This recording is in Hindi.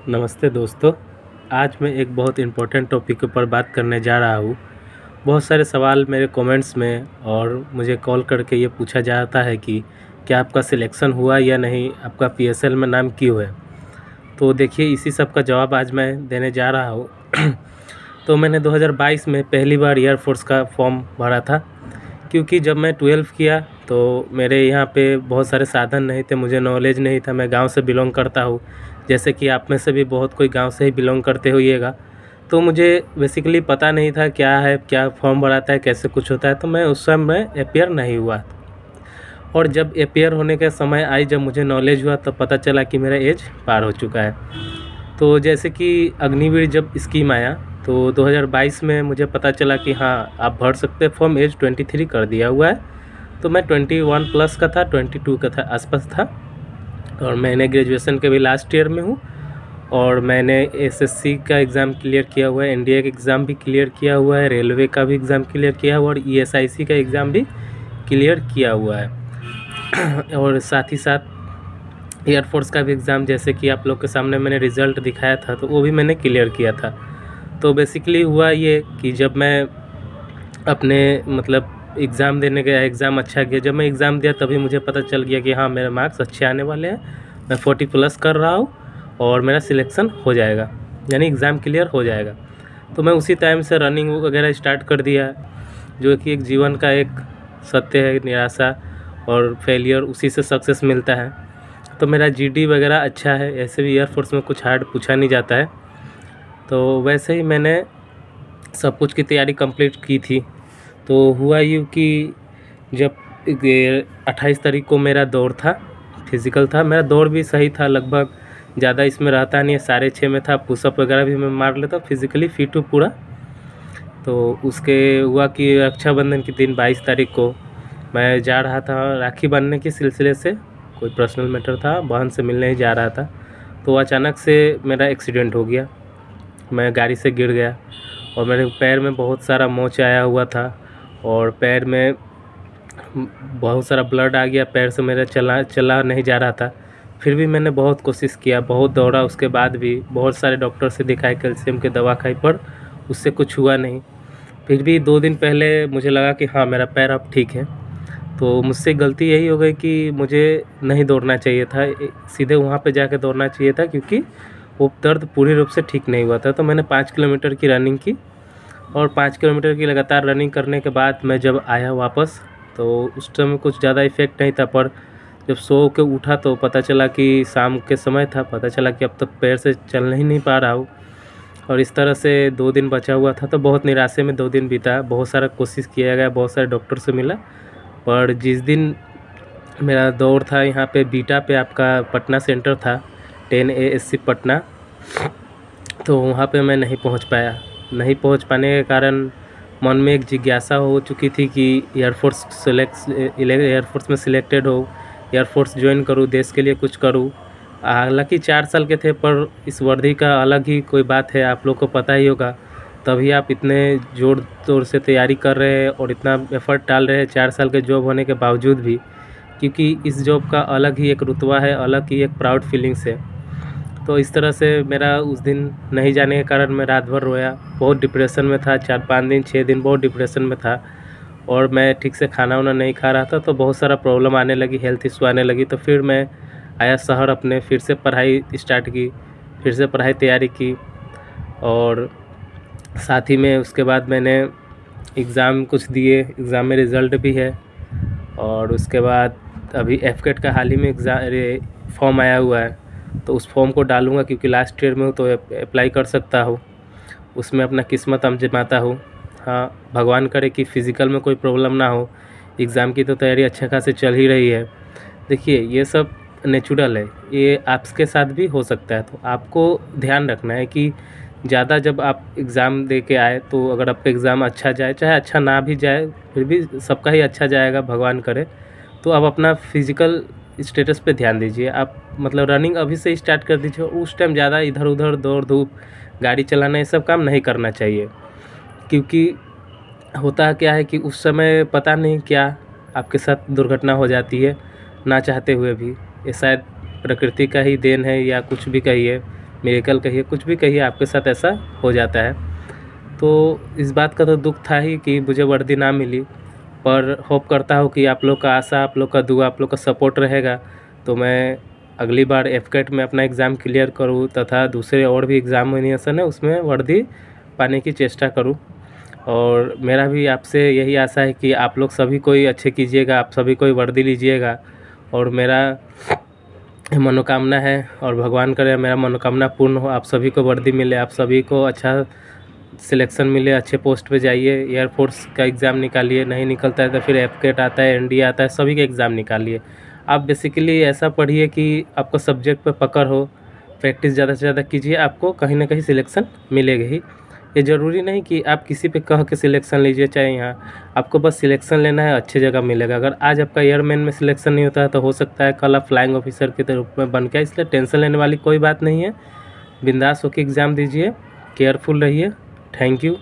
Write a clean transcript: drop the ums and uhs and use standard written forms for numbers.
नमस्ते दोस्तों। आज मैं एक बहुत इम्पोर्टेंट टॉपिक के ऊपर बात करने जा रहा हूँ। बहुत सारे सवाल मेरे कमेंट्स में और मुझे कॉल करके ये पूछा जाता है कि क्या आपका सिलेक्शन हुआ या नहीं, आपका पीएसएल में नाम क्यों है। तो देखिए, इसी सब का जवाब आज मैं देने जा रहा हूँ। तो मैंने 2022 में पहली बार एयरफोर्स का फॉर्म भरा था, क्योंकि जब मैं 12th किया तो मेरे यहाँ पे बहुत सारे साधन नहीं थे, मुझे नॉलेज नहीं था। मैं गांव से बिलोंग करता हूँ, जैसे कि आप में से भी बहुत कोई गांव से ही बिलोंग करते होइएगा। तो मुझे बेसिकली पता नहीं था क्या है, क्या फॉर्म भराता है, कैसे कुछ होता है। तो मैं उस समय अपेयर नहीं हुआ, और जब अपेयर होने का समय आई, जब मुझे नॉलेज हुआ, तब पता चला कि मेरा एज पार हो चुका है। तो जैसे कि अग्निवीर जब स्कीम आया तो 2022 में मुझे पता चला कि हाँ, आप भर सकते हैं फॉर्म, एज 23 कर दिया हुआ है। तो मैं 21 प्लस का था, 22 का था आसपास था, और मैंने ग्रेजुएशन के भी लास्ट ईयर में हूँ। और मैंने एसएससी का एग्ज़ाम क्लियर किया हुआ है, एनडीए का एग्ज़ाम भी क्लियर किया हुआ है, रेलवे का भी एग्ज़ाम क्लियर किया हुआ है, और ईएसआईसी का एग्ज़ाम भी क्लियर किया हुआ है। और साथ ही साथ एयरफोर्स का भी एग्ज़ाम, जैसे कि आप लोग के सामने मैंने रिज़ल्ट दिखाया था, तो वो भी मैंने क्लियर किया था। तो बेसिकली हुआ ये कि जब मैं अपने एग्ज़ाम देने गया, एग्ज़ाम अच्छा गया। जब मैं एग्ज़ाम दिया तभी मुझे पता चल गया कि हाँ, मेरे मार्क्स अच्छे आने वाले हैं, मैं 40 प्लस कर रहा हूँ और मेरा सिलेक्शन हो जाएगा, यानी एग्ज़ाम क्लियर हो जाएगा। तो मैं उसी टाइम से रनिंग वगैरह स्टार्ट कर दिया, जो कि एक जीवन का एक सत्य है, निराशा और फेलियर, उसी से सक्सेस मिलता है। तो मेरा जीडी वगैरह अच्छा है, ऐसे भी एयरफोर्स में कुछ हार्ड पूछा नहीं जाता है। तो वैसे ही मैंने सब कुछ की तैयारी कंप्लीट की थी। तो हुआ यूँ कि जब 28 तारीख को मेरा दौड़ था, फिज़िकल था। मेरा दौड़ भी सही था, लगभग ज़्यादा इसमें रहता नहीं है, 6:30 में था। पुशअप वगैरह भी मैं मार लेता, फिज़िकली फिट हूँ पूरा। तो उसके हुआ कि रक्षाबंधन के दिन 22 तारीख को मैं जा रहा था राखी बांधने के सिलसिले से, कोई पर्सनल मैटर था, बहन से मिलने ही जा रहा था। तो अचानक से मेरा एक्सीडेंट हो गया, मैं गाड़ी से गिर गया और मेरे पैर में बहुत सारा मोच आया हुआ था, और पैर में बहुत सारा ब्लड आ गया, पैर से मेरा चला नहीं जा रहा था। फिर भी मैंने बहुत कोशिश किया, बहुत दौड़ा, उसके बाद भी बहुत सारे डॉक्टर से दिखाए, कैल्शियम की दवा खाई, पर उससे कुछ हुआ नहीं। फिर भी 2 दिन पहले मुझे लगा कि हाँ, मेरा पैर अब ठीक है। तो मुझसे गलती यही हो गई कि मुझे नहीं दौड़ना चाहिए था, सीधे वहाँ पे जाके दौड़ना चाहिए था, क्योंकि वो दर्द पूरी रूप से ठीक नहीं हुआ था। तो मैंने 5 किलोमीटर की रनिंग की, और 5 किलोमीटर की लगातार रनिंग करने के बाद मैं जब आया वापस, तो उस समय कुछ ज़्यादा इफ़ेक्ट नहीं था। पर जब सो के उठा तो पता चला कि शाम के समय था, पता चला कि अब तक पैर से चल ही नहीं पा रहा हूँ। और इस तरह से 2 दिन बचा हुआ था, तो बहुत निराशे में 2 दिन बीता। बहुत सारा कोशिश किया गया, बहुत सारे डॉक्टर से मिला, पर जिस दिन मेरा दौड़ था यहाँ पे बीटा पे, आपका पटना सेंटर था, 10 ASC पटना, तो वहाँ पे मैं नहीं पहुँच पाया। नहीं पहुँच पाने के कारण मन में एक जिज्ञासा हो चुकी थी कि एयरफोर्स में सिलेक्टेड हो, एयरफोर्स ज्वाइन करूँ, देश के लिए कुछ करूँ। हालांकि 4 साल के थे, पर इस वर्दी का अलग ही कोई बात है, आप लोग को पता ही होगा। तभी आप इतने ज़ोर तोर से तैयारी कर रहे हैं और इतना एफर्ट डाल रहे हैं 4 साल के जॉब होने के बावजूद भी, क्योंकि इस जॉब का अलग ही एक रुतबा है, अलग ही एक प्राउड फीलिंग्स है। तो इस तरह से मेरा उस दिन नहीं जाने के कारण मैं रात भर रोया, बहुत डिप्रेशन में था, 4-5 दिन 6 दिन बहुत डिप्रेशन में था। और मैं ठीक से खाना वाना नहीं खा रहा था, तो बहुत सारा प्रॉब्लम आने लगी, हेल्थ इशू आने लगी। तो फिर मैं आया शहर अपने, फिर से पढ़ाई स्टार्ट की, फिर से पढ़ाई तैयारी की, और साथ ही में उसके बाद मैंने एग्ज़ाम कुछ दिए, एग्ज़ाम में रिज़ल्ट भी है। और उसके बाद अभी एफकेट का हाल ही में फॉर्म आया हुआ है, तो उस फॉर्म को डालूँगा, क्योंकि लास्ट ईयर में हूँ तो अप्लाई कर सकता हूँ, उसमें अपना किस्मत आजमाता हूँ। हाँ, भगवान करे कि फ़िज़िकल में कोई प्रॉब्लम ना हो। एग्ज़ाम की तो तैयारी अच्छे खासे चल ही रही है। देखिए, ये सब नेचुरल है, ये आपके साथ भी हो सकता है। तो आपको ध्यान रखना है कि ज़्यादा जब आप एग्ज़ाम दे के आए, तो अगर आपका एग्ज़ाम अच्छा जाए, चाहे अच्छा ना भी जाए, फिर भी सबका ही अच्छा जाएगा, भगवान करे। तो आप अपना फ़िज़िकल स्टेटस पे ध्यान दीजिए। आप रनिंग अभी से स्टार्ट कर दीजिए। उस टाइम ज़्यादा इधर-उधर दौड़ धूप, गाड़ी चलाना, ये सब काम नहीं करना चाहिए, क्योंकि होता क्या है कि उस समय पता नहीं क्या आपके साथ दुर्घटना हो जाती है, ना चाहते हुए भी। ये शायद प्रकृति का ही देन है, या कुछ भी कहिए, मिरेकल कहिए, कुछ भी कहिए, आपके साथ ऐसा हो जाता है। तो इस बात का तो दुख था ही कि मुझे वर्दी ना मिली, पर होप करता हूँ कि आप लोग का आशा, आप लोग का दुआ, आप लोग का सपोर्ट रहेगा तो मैं अगली बार एफकेट में अपना एग्ज़ाम क्लियर करूँ तथा दूसरे और भी एग्ज़ामिनेशन है उसमें वर्दी पाने की चेष्टा करूँ। और मेरा भी आपसे यही आशा है कि आप लोग सभी कोई अच्छे कीजिएगा, आप सभी कोई वर्दी लीजिएगा। और मेरा मनोकामना है और भगवान करे मेरा मनोकामना पूर्ण हो, आप सभी को वर्दी मिले, आप सभी को अच्छा सिलेक्शन मिले, अच्छे पोस्ट पे जाइए, एयरफोर्स का एग्ज़ाम निकालिए, नहीं निकलता है तो फिर एफकेट आता है, एनडीए आता है, सभी के एग्ज़ाम निकालिए। आप बेसिकली ऐसा पढ़िए कि आपको सब्जेक्ट पे पकड़ हो, प्रैक्टिस ज़्यादा से ज़्यादा कीजिए, आपको कहीं ना कहीं सिलेक्शन मिलेगा ही। ये ज़रूरी नहीं कि आप किसी पे कह के सिलेक्शन लीजिए, चाहे यहाँ आपको बस सिलेक्शन लेना है, अच्छी जगह मिलेगा। अगर आज आपका एयरमैन में सिलेक्शन नहीं होता है तो हो सकता है कल आप फ्लाइंग ऑफिसर के रूप में बन के, इसलिए टेंशन लेने वाली कोई बात नहीं है। बिंदास होकर एग्ज़ाम दीजिए, केयरफुल रहिए। Thank you.